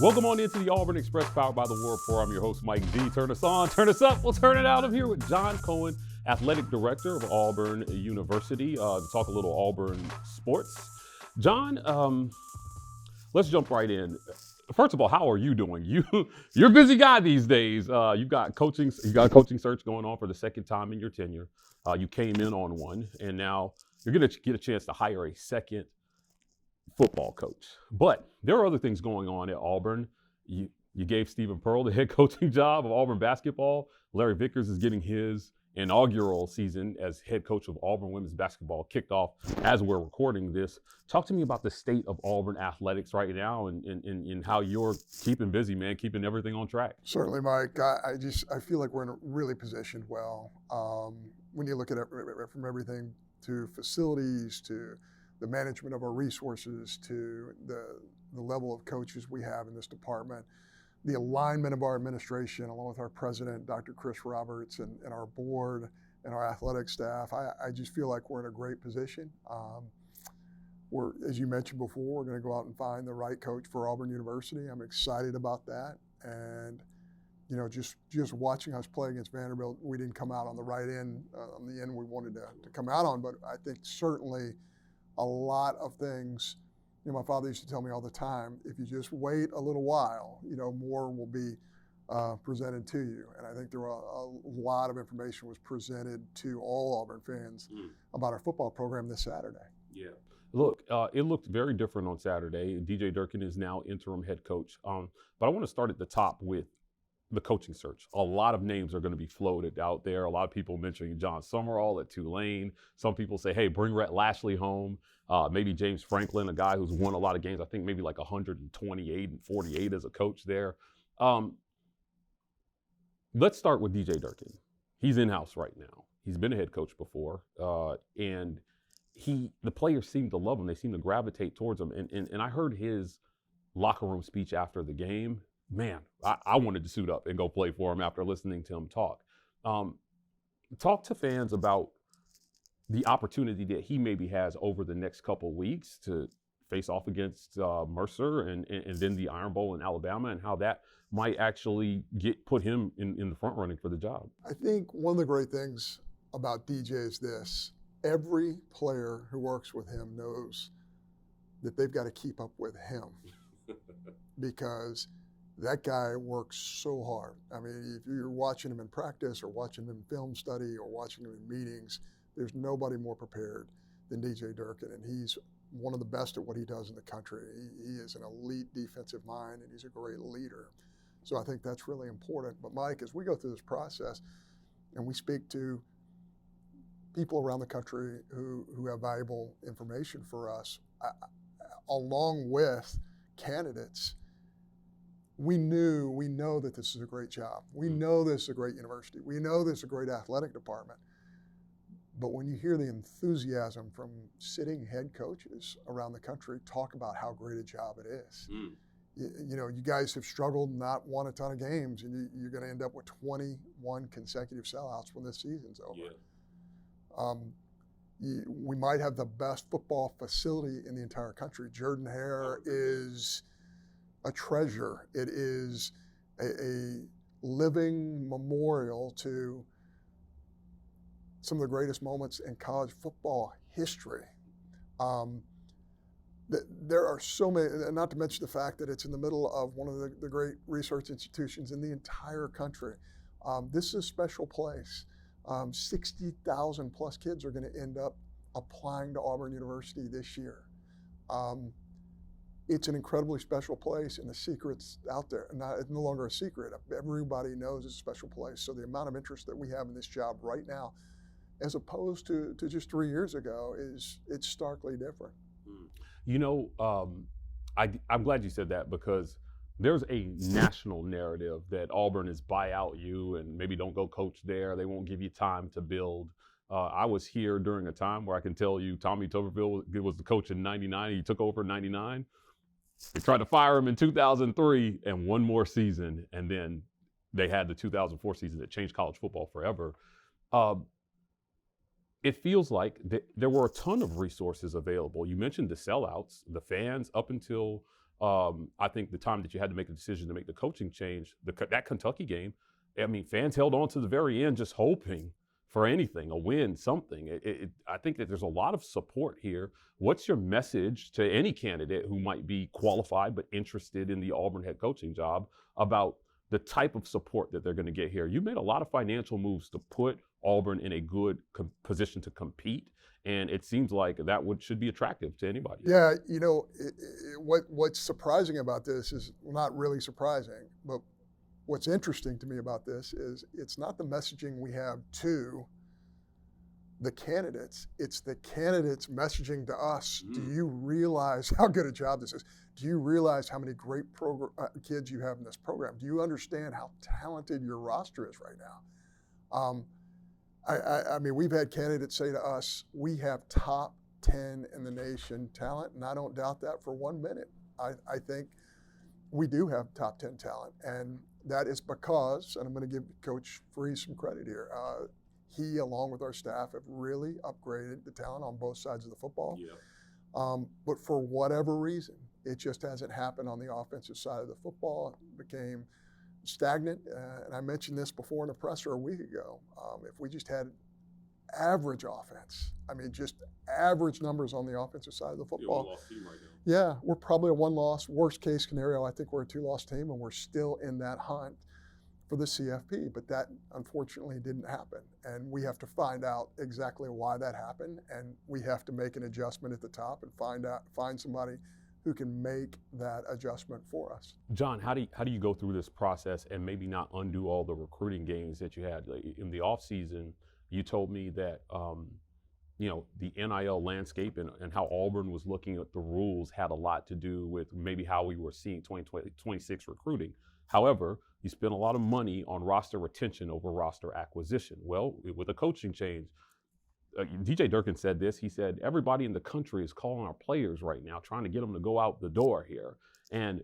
Welcome on into the Auburn Express, powered by the World Pro. I'm your host, Mike G. Turn us on, turn us up, we'll turn it out. I'm here with John Cohen, Athletic Director of Auburn University, to talk a little Auburn sports. John, let's jump right in. First of all, how are you doing? You're a busy guy these days. You got a coaching search going on for the second time in your tenure. You came in on one, and now you're going to get a chance to hire a second football coach. But there are other things going on at Auburn. You gave Stephen Pearl the head coaching job of Auburn basketball. Larry Vickers is getting his inaugural season as head coach of Auburn women's basketball kicked off as we're recording this. Talk to me about the state of Auburn athletics right now and how you're keeping busy, man, keeping everything on track. Certainly, Mike. I feel like we're in a really positioned well. When you look at it from everything to facilities to the management of our resources to the level of coaches we have in this department, the alignment of our administration, along with our president, Dr. Chris Roberts, and our board and our athletic staff, I just feel like we're in a great position. As you mentioned before, we're going to go out and find the right coach for Auburn University. I'm excited about that. And, you know, just watching us play against Vanderbilt, we didn't come out on the right end, on the end we wanted to come out on, but I think certainly a lot of things, you know, my father used to tell me all the time, if you just wait a little while, you know, more will be presented to you. And I think there were a lot of information was presented to all Auburn fans about our football program this Saturday. Yeah. Look, it looked very different on Saturday. DJ Durkin is now interim head coach. But I want to start at the top with the coaching search. A lot of names are going to be floated out there. A lot of people mentioning John Summerall at Tulane. Some people say, hey, bring Rhett Lashley home. Maybe James Franklin, a guy who's won a lot of games. I think maybe like 128 and 48 as a coach there. Let's start with DJ Durkin. He's in-house right now. He's been a head coach before. And the players seem to love him. They seem to gravitate towards him. And I heard his locker room speech after the game. Man, I wanted to suit up and go play for him after listening to him talk. Talk to fans about the opportunity that he maybe has over the next couple of weeks to face off against Mercer and then the Iron Bowl in Alabama, and how that might actually put him in the front running for the job. I think one of the great things about DJ is this. Every player who works with him knows that they've got to keep up with him because that guy works so hard. I mean, if you're watching him in practice or watching him in film study or watching him in meetings, there's nobody more prepared than DJ Durkin, and he's one of the best at what he does in the country. He is an elite defensive mind, and he's a great leader. So I think that's really important. But Mike, as we go through this process and we speak to people around the country who have valuable information for us, along with candidates, we know that this is a great job. We know this is a great university. We know this is a great athletic department. But when you hear the enthusiasm from sitting head coaches around the country talk about how great a job it is, you know, you guys have struggled, not won a ton of games, and you're going to end up with 21 consecutive sellouts when this season's over. Yeah. We might have the best football facility in the entire country. Jordan-Hare is a treasure. It is a living memorial to some of the greatest moments in college football history. There are so many, not to mention the fact that it's in the middle of one of the great research institutions in the entire country. This is a special place. 60,000 plus kids are going to end up applying to Auburn University this year. It's an incredibly special place, and the secret's out there. It's no longer a secret. Everybody knows it's a special place. So the amount of interest that we have in this job right now, as opposed to just 3 years ago, it's starkly different. You know, I'm glad you said that, because there's a national narrative that Auburn is buy out you and maybe don't go coach there. They won't give you time to build. I was here during a time where I can tell you Tommy Tuberville was the coach in '99. He took over in '99. They tried to fire him in 2003 and one more season, and then they had the 2004 season that changed college football forever. It feels like there were a ton of resources available. You mentioned the sellouts, the fans up until I think the time that you had to make a decision to make the coaching change, that Kentucky game, I mean, fans held on to the very end just hoping for anything, a win, something. I think that there's a lot of support here. What's your message to any candidate who might be qualified but interested in the Auburn head coaching job about the type of support that they're going to get here? You made a lot of financial moves to put Auburn in a good position to compete, and it seems like that should be attractive to anybody. Yeah, you know, what's surprising about this is, well, not really surprising, but what's interesting to me about this is it's not the messaging we have to the candidates, it's the candidates messaging to us. Do you realize how good a job this is? Do you realize how many great kids you have in this program? Do you understand how talented your roster is right now? I mean, we've had candidates say to us, we have top 10 in the nation talent, and I don't doubt that for 1 minute. I think we do have top 10 talent, and that is because, and I'm going to give Coach Freeze some credit here, he, along with our staff, have really upgraded the talent on both sides of the football. Yeah. But for whatever reason, it just hasn't happened on the offensive side of the football. It became stagnant, and I mentioned this before in a presser a week ago. If we just had average offense, I mean, just average numbers on the offensive side of the football. One-loss team right now. Yeah, we're probably a one-loss. Worst case scenario, I think we're a two-loss team, and we're still in that hunt for the CFP. But that, unfortunately, didn't happen, and we have to find out exactly why that happened, and we have to make an adjustment at the top and find somebody who can make that adjustment for us. John, how do you go through this process and maybe not undo all the recruiting gains that you had in the offseason? You told me that the NIL landscape and how Auburn was looking at the rules had a lot to do with maybe how we were seeing 2026 recruiting. However, you spent a lot of money on roster retention over roster acquisition. Well, with a coaching change, DJ Durkin said this. He said, everybody in the country is calling our players right now, trying to get them to go out the door here. And,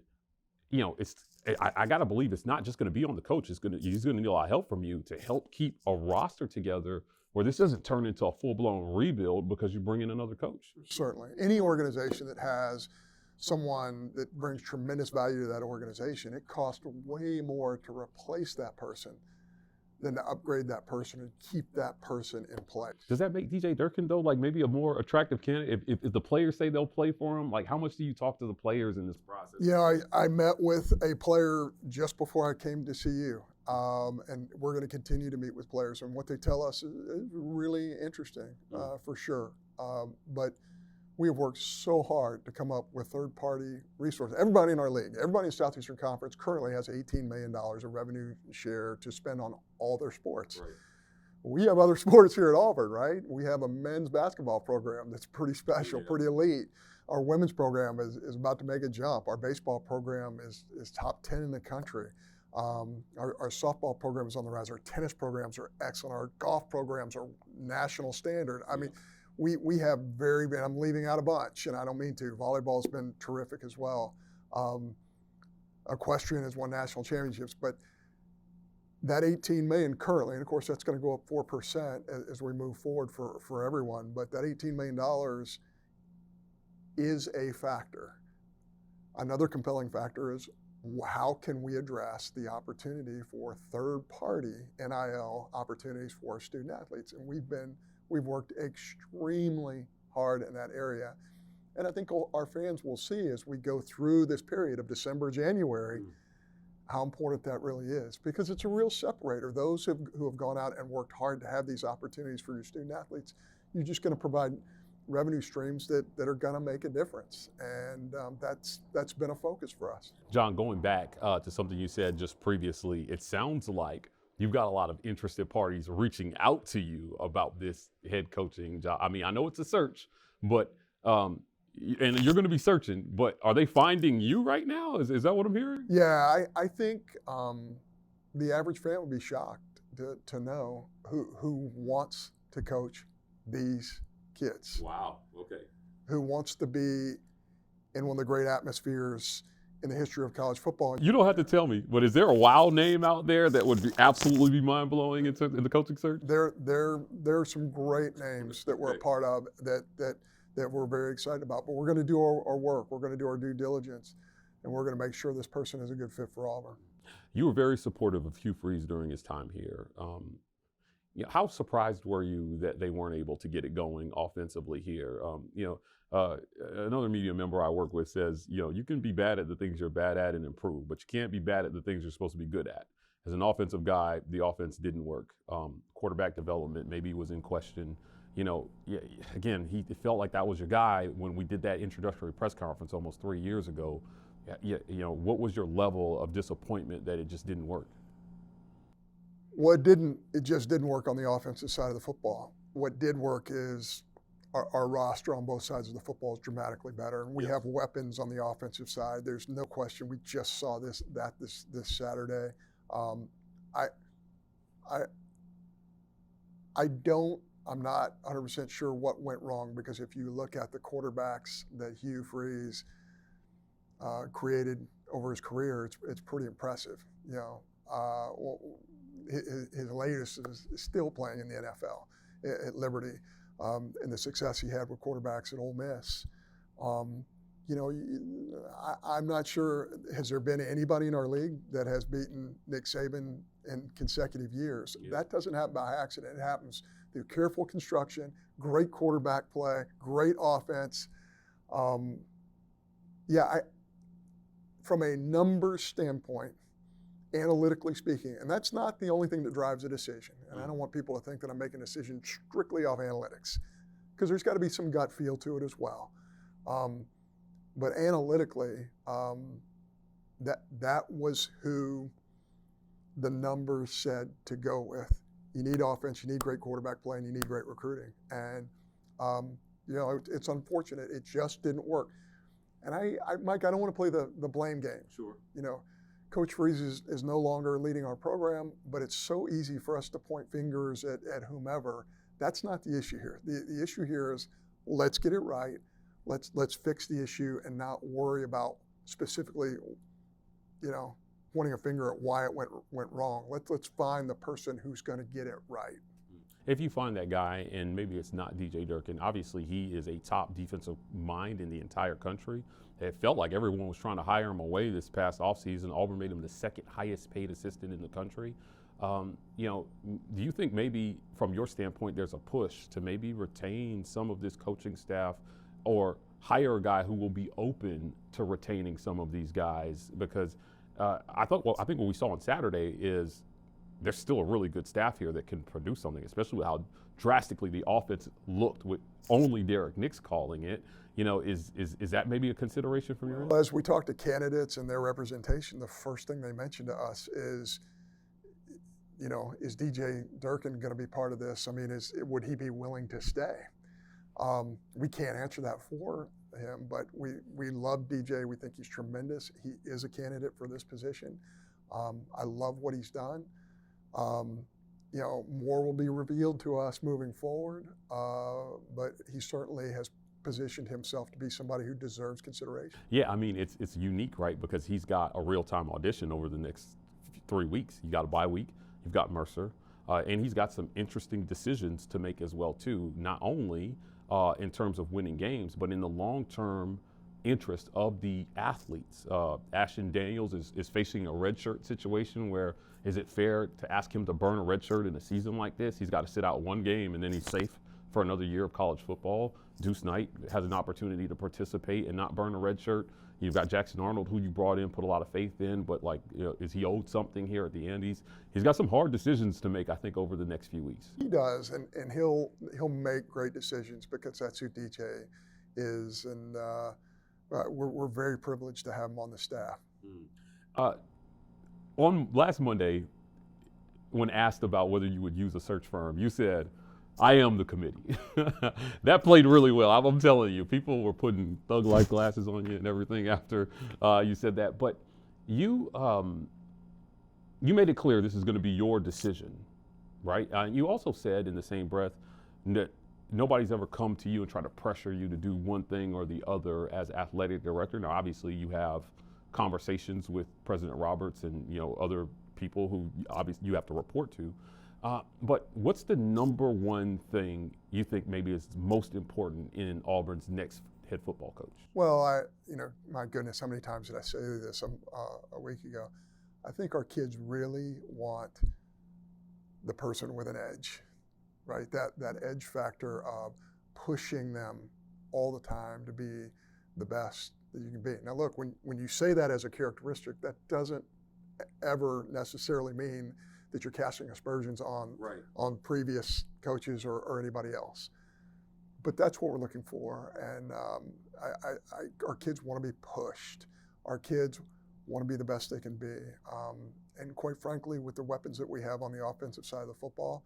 I got to believe it's not just going to be on the coach. He's going to need a lot of help from you to help keep a roster together where this doesn't turn into a full-blown rebuild because you bring in another coach. Certainly. Any organization that has someone that brings tremendous value to that organization, it costs way more to replace that person than to upgrade that person and keep that person in place. Does that make DJ Durkin, though, like maybe a more attractive candidate? If the players say they'll play for him, like how much do you talk to the players in this process? Yeah, I met with a player just before I came to see you, and we're going to continue to meet with players. And what they tell us is really interesting, for sure. But we have worked so hard to come up with third-party resources. Everybody in our league, everybody in Southeastern Conference currently has $18 million of revenue share to spend on all their sports. Right. We have other sports here at Auburn, right? We have a men's basketball program that's pretty special, pretty elite. Our women's program is about to make a jump. Our baseball program is top 10 in the country. Our softball program is on the rise. Our tennis programs are excellent. Our golf programs are national standard. I mean, we have I'm leaving out a bunch, and I don't mean to. Volleyball's been terrific as well. Equestrian has won national championships, but that $18 million currently, and of course that's going to go up 4% as we move forward for everyone, but that $18 million is a factor. Another compelling factor is how can we address the opportunity for third-party NIL opportunities for our student athletes? And we've worked extremely hard in that area. And I think our fans will see as we go through this period of December, January, how important that really is, because it's a real separator. Those who have gone out and worked hard to have these opportunities for your student athletes, you're just going to provide revenue streams that are going to make a difference. And that's been a focus for us. John, going back to something you said just previously, it sounds like you've got a lot of interested parties reaching out to you about this head coaching job. I mean, I know it's a search, but and you're going to be searching, but are they finding you right now? Is that what I'm hearing? Yeah, I think the average fan would be shocked to know who wants to coach these kids. Wow, okay. Who wants to be in one of the great atmospheres in the history of college football. You don't have to tell me, but is there a wild name out there that would absolutely be mind-blowing in the coaching search? There are some great names that we're a part of that we're very excited about. But we're going to do our work. We're going to do our due diligence. and we're going to make sure this person is a good fit for Auburn. You were very supportive of Hugh Freeze during his time here. How surprised were you that they weren't able to get it going offensively here? Another media member I work with says, you can be bad at the things you're bad at and improve, but you can't be bad at the things you're supposed to be good at. As an offensive guy, the offense didn't work. Quarterback development maybe was in question. Again, it felt like that was your guy when we did that introductory press conference almost 3 years ago. What was your level of disappointment that it just didn't work? Well, it just didn't work on the offensive side of the football. What did work is our roster on both sides of the football is dramatically better. And we have weapons on the offensive side. There's no question. We just saw this Saturday. I'm not 100% sure what went wrong, because if you look at the quarterbacks that Hugh Freeze created over his career, it's pretty impressive. His latest is still playing in the NFL at Liberty, and the success he had with quarterbacks at Ole Miss. I'm not sure, has there been anybody in our league that has beaten Nick Saban in consecutive years? Yeah. That doesn't happen by accident. It happens through careful construction, great quarterback play, great offense. From a numbers standpoint, analytically speaking, and that's not the only thing that drives a decision. And I don't want people to think that I'm making a decision strictly off analytics, because there's got to be some gut feel to it as well. But analytically, that was who the numbers said to go with. You need offense, you need great quarterback play, and you need great recruiting. And it's unfortunate. It just didn't work. And Mike, I don't want to play the blame game. Sure. Coach Freeze is no longer leading our program, but it's so easy for us to point fingers at whomever. That's not the issue here. The issue here is, let's get it right. Let's fix the issue and not worry about specifically, pointing a finger at why it went wrong. Let's find the person who's going to get it right. If you find that guy, and maybe it's not DJ Durkin, obviously he is a top defensive mind in the entire country. It felt like everyone was trying to hire him away this past offseason. Auburn made him the second highest paid assistant in the country. Do you think maybe from your standpoint there's a push to maybe retain some of this coaching staff, or hire a guy who will be open to retaining some of these guys? Because I think what we saw on Saturday is there's still a really good staff here that can produce something, especially with how drastically the offense looked with only Derek Nix calling it. Is that maybe a consideration from your end? Well, as we talk to candidates and their representation, the first thing they mention to us is, is DJ Durkin going to be part of this? I mean, would he be willing to stay? We can't answer that for him, but we love DJ. We think he's tremendous. He is a candidate for this position. I love what he's done. More will be revealed to us moving forward, but he certainly has positioned himself to be somebody who deserves consideration. Yeah, I mean, it's unique, right? Because he's got a real-time audition over the next 3 weeks. You got a bye week. You've got Mercer, and he's got some interesting decisions to make as well too. Not only in terms of winning games, but in the long-term interest of the athletes. Ashton Daniels is facing a redshirt situation where, is it fair to ask him to burn a red shirt in a season like this? He's got to sit out one game and then he's safe for another year of college football. Deuce Knight has an opportunity to participate and not burn a red shirt. You've got Jackson Arnold, who you brought in, put a lot of faith in, but is he owed something here at the end? He's got some hard decisions to make, I think, over the next few weeks. He does, and he'll make great decisions, because that's who DJ is, and we're very privileged to have him on the staff. On last Monday, when asked about whether you would use a search firm, you said, "I am the committee." That played really well. I'm telling you, people were putting thug-like glasses on you and everything after you said that. But you made it clear this is going to be your decision, right? You also said in the same breath that nobody's ever come to you and tried to pressure you to do one thing or the other as athletic director. Now, obviously, you have conversations with President Roberts and other people who obviously you have to report to. But what's the number one thing you think maybe is most important in Auburn's next head football coach? Well, my goodness, how many times did I say this a week ago? I think our kids really want the person with an edge, right? That edge factor of pushing them all the time to be the best that you can be. Now, look, when you say that as a characteristic, that doesn't ever necessarily mean that you're casting aspersions on previous coaches or anybody else. But that's what we're looking for, and our kids want to be pushed. Our kids want to be the best they can be, and quite frankly, with the weapons that we have on the offensive side of the football,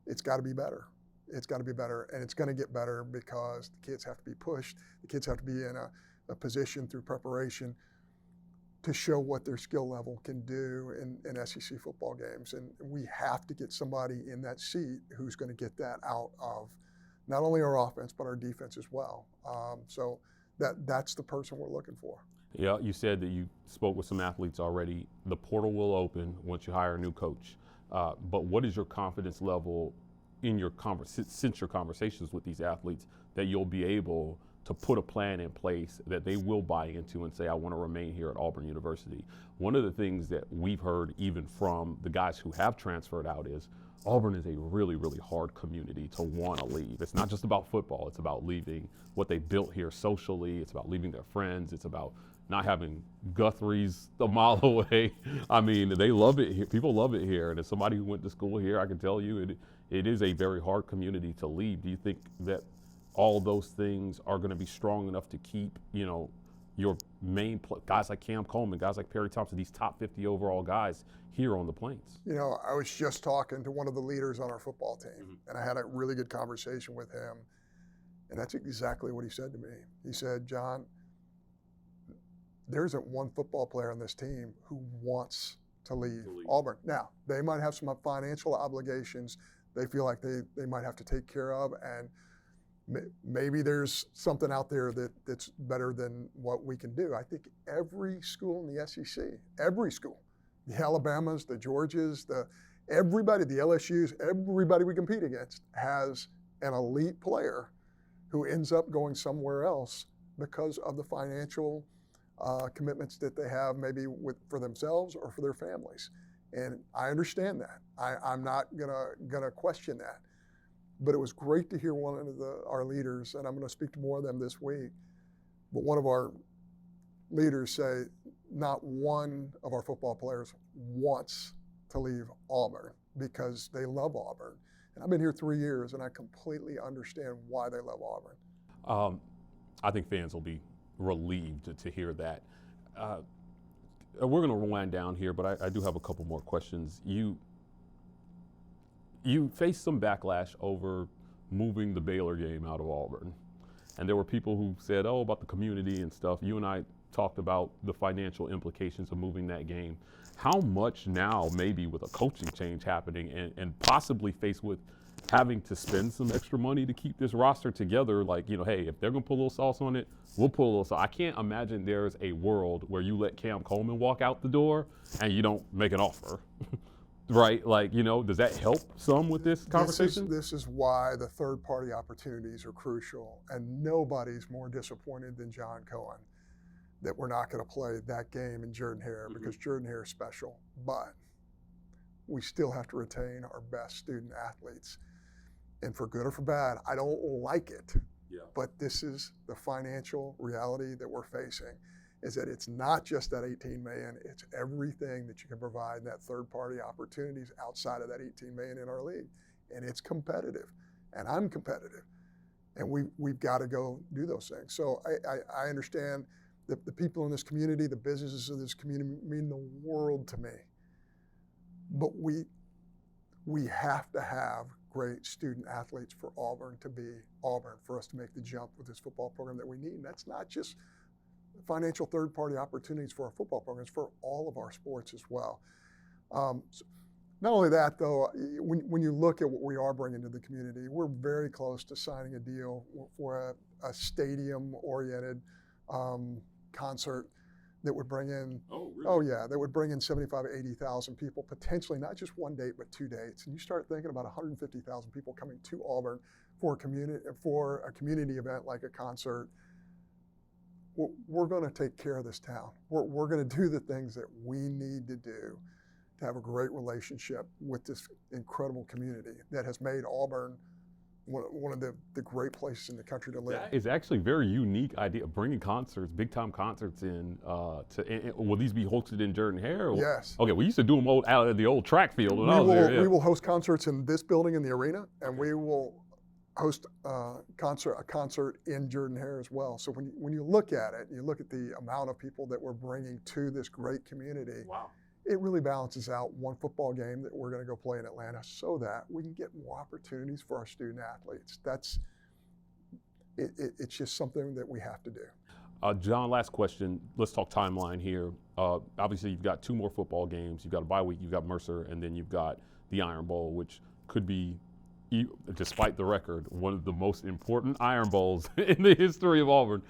it's got to be better. It's got to be better, and it's going to get better because the kids have to be pushed. The kids have to be in a position through preparation to show what their skill level can do in SEC football games. And we have to get somebody in that seat who's going to get that out of not only our offense, but our defense as well. So that's the person we're looking for. Yeah, you said that you spoke with some athletes already. The portal will open once you hire a new coach. But what is your confidence level in your since your conversations with these athletes that you'll be able to put a plan in place that they will buy into and say, I want to remain here at Auburn University? One of the things that we've heard even from the guys who have transferred out is Auburn is a really, really hard community to want to leave. It's not just about football. It's about leaving what they built here socially. It's about leaving their friends. It's about not having Guthrie's a mile away. I mean, they love it here. People love it here. And as somebody who went to school here, I can tell you it is a very hard community to leave. Do you think that all those things are going to be strong enough to keep, your main guys like Cam Coleman, guys like Perry Thompson, these top 50 overall guys here on the Plains? I was just talking to one of the leaders on our football team, and I had a really good conversation with him, and that's exactly what he said to me. He said, John, there isn't one football player on this team who wants to leave Auburn. Now, they might have some financial obligations they feel like they might have to take care of, and maybe there's something out there that's better than what we can do. I think every school in the SEC, every school, the Alabamas, the Georgias, everybody, the LSUs, everybody we compete against has an elite player who ends up going somewhere else because of the financial commitments that they have, maybe for themselves or for their families. And I understand that. I'm not gonna question that. But it was great to hear one of our leaders, and I'm going to speak to more of them this week, but one of our leaders say not one of our football players wants to leave Auburn because they love Auburn. And I've been here 3 years, and I completely understand why they love Auburn. I think fans will be relieved to hear that. We're going to wind down here, but I do have a couple more questions. You faced some backlash over moving the Baylor game out of Auburn. And there were people who said, about the community and stuff. You and I talked about the financial implications of moving that game. How much now, maybe with a coaching change happening and possibly faced with having to spend some extra money to keep this roster together, hey, if they're going to put a little sauce on it, we'll put a little sauce. I can't imagine there's a world where you let Cam Coleman walk out the door and you don't make an offer. Right, does that help some with this conversation? This is why the third-party opportunities are crucial, and nobody's more disappointed than John Cohen that we're not going to play that game in Jordan-Hare because Jordan-Hare is special. But we still have to retain our best student athletes, and for good or for bad, I don't like it. Yeah. But this is the financial reality that we're facing. Is that it's not just that $18 million, it's everything that you can provide in that third-party opportunities outside of that $18 million in our league. And it's competitive, and I'm competitive. And we've got to go do those things. So I understand that the people in this community, the businesses of this community mean the world to me. But we have to have great student athletes for Auburn to be Auburn, for us to make the jump with this football program that we need. And that's not just financial third-party opportunities for our football programs, for all of our sports as well. So not only that, though, when you look at what we are bringing to the community, we're very close to signing a deal for a stadium-oriented concert that would bring in, that would bring in 75,000 to 80,000 people, potentially not just one date, but 2 dates. And you start thinking about 150,000 people coming to Auburn for a community event like a concert. we're going to take care of this town. We're going to do the things that we need to do to have a great relationship with this incredible community that has made Auburn one of the great places in the country to live. It's actually a very unique idea of bringing concerts, big time concerts in. Will these be hosted in Jordan-Hare? Yes. Okay, we used to do them out at the old track field when I was there. Yeah. We will host concerts in this building in the arena, and we will host a concert in Jordan-Hare as well. So when you look at it, you look at the amount of people that we're bringing to this great community. Wow. It really balances out one football game that we're going to go play in Atlanta so that we can get more opportunities for our student athletes. It's just something that we have to do. John, last question. Let's talk timeline here. Obviously, you've got 2 more football games. You've got a bye week, you've got Mercer, and then you've got the Iron Bowl, which could be, despite the record, one of the most important Iron Bowls in the history of Auburn.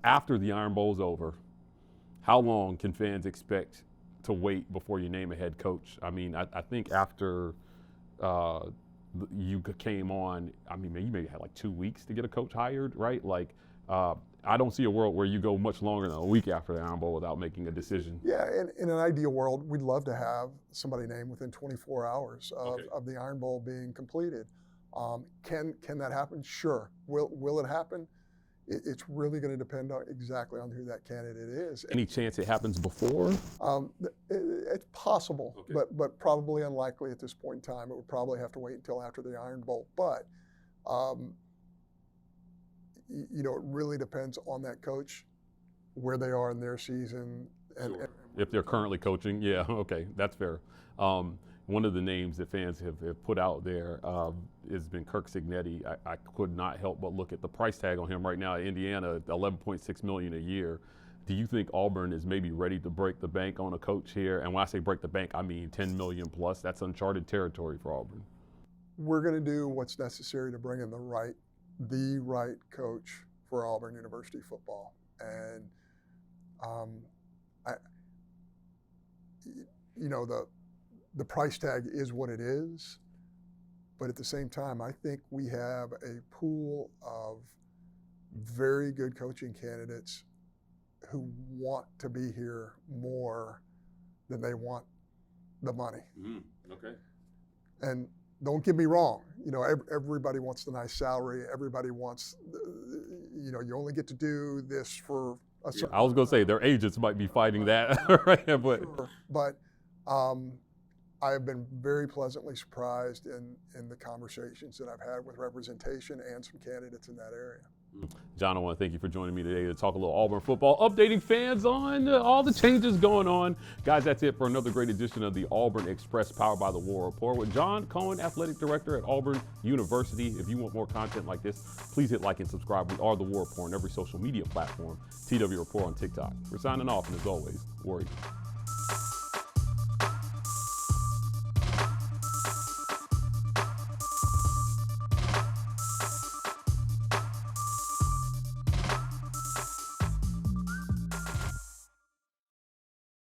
After the Iron Bowl's over, how long can fans expect to wait before you name a head coach? I mean, I think after you came on, I mean, you maybe had like 2 weeks to get a coach hired, right? Like, I don't see a world where you go much longer than a week after the Iron Bowl without making a decision. Yeah, in an ideal world, we'd love to have somebody named within 24 hours of the Iron Bowl being completed. Can that happen? Sure. Will it happen? It's really going to depend exactly on who that candidate is. Any chance it happens before? It's possible, okay. but probably unlikely at this point in time. It would probably have to wait until after the Iron Bowl. But it really depends on that coach, where they are in their season. And if they're currently coaching, yeah, okay, that's fair. One of the names that fans have put out there has been Kirk Cignetti. I could not help but look at the price tag on him right now at Indiana, $11.6 million a year. Do you think Auburn is maybe ready to break the bank on a coach here? And when I say break the bank, I mean $10 million plus. That's uncharted territory for Auburn. We're going to do what's necessary to bring in the right coach for Auburn University football. And the price tag is what it is, but at the same time, I think we have a pool of very good coaching candidates who want to be here more than they want the money. Okay. And don't get me wrong, everybody wants the nice salary. Everybody wants, you only get to do this for a certain. I was going to say their agents might be fighting that, right? But. Sure. But I have been very pleasantly surprised in the conversations that I've had with representation and some candidates in that area. John, I want to thank you for joining me today to talk a little Auburn football, updating fans on all the changes going on. Guys, that's it for another great edition of the Auburn Express, powered by the War Report with John Cohen, Athletic Director at Auburn University. If you want more content like this, please hit like and subscribe. We are the War Report on every social media platform, TW Report on TikTok. We're signing off, and as always, War Eagle.